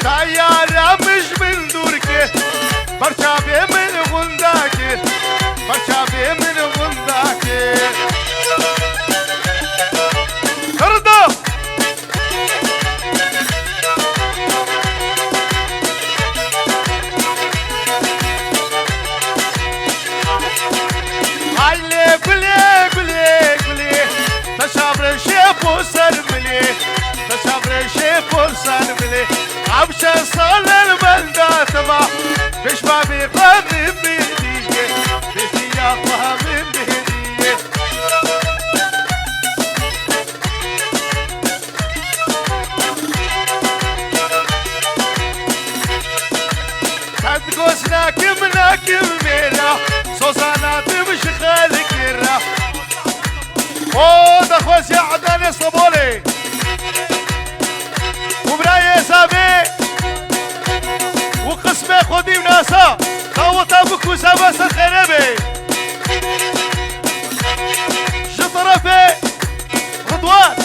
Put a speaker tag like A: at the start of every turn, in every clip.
A: تيارة مش من دورك برشابي من غنداك برشابي من غنداك ارضى علي قلي قلي قلي تشابر شيف وسرملي تشابر شيف وسرملي عبشة صال البلدة تبع بيش ما بيقرب بيديه بيدي ياخوها من بيديه تدقوس ناكم ناكم ميرا صوصانا تمشي خالك يرا او دخوز يا عدنان اسطبولي وبراي سابي وقسمي خودي وناسا خوطا بكو سابا سخربي جطرفي رضوان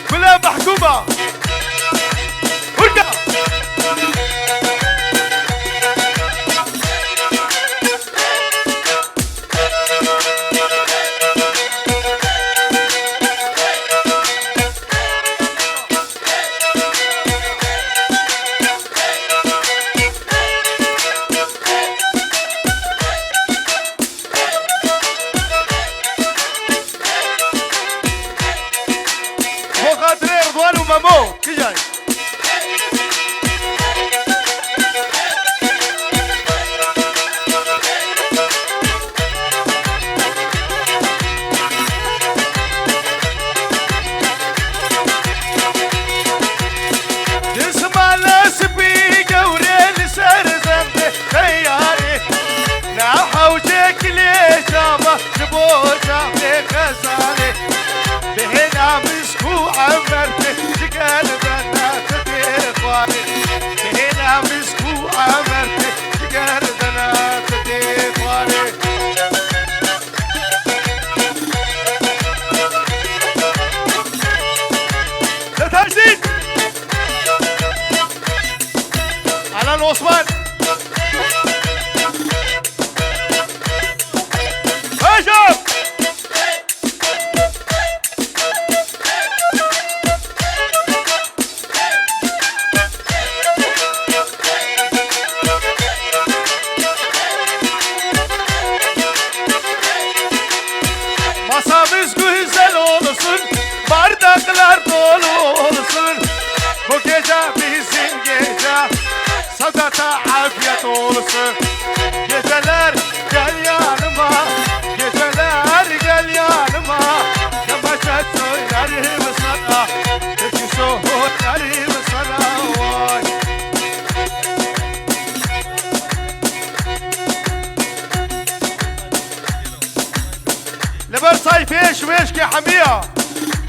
A: كلها محكومة ورقة رضوان ومامو كي جاي يسمع لسبي قوري لسر زنبي تياري ناحا وجيك لي شابه جبوجه في غزالي بهنا مسكو عمرتي شقال بنات تيفاري بهنا مسكو عمرتي شقال بنات تيفاري لا تهزين على العثمان هجم masamız güzel olsun, bardaklar dolu olsun. Bu gece bizim gece, sadaka afiyet olsun. Geceler gel yanıma, geceler gel yanıma. Yamaçat söylerim sana, peki söylerim sana vay. لبر صيف ايش ويش يا حمية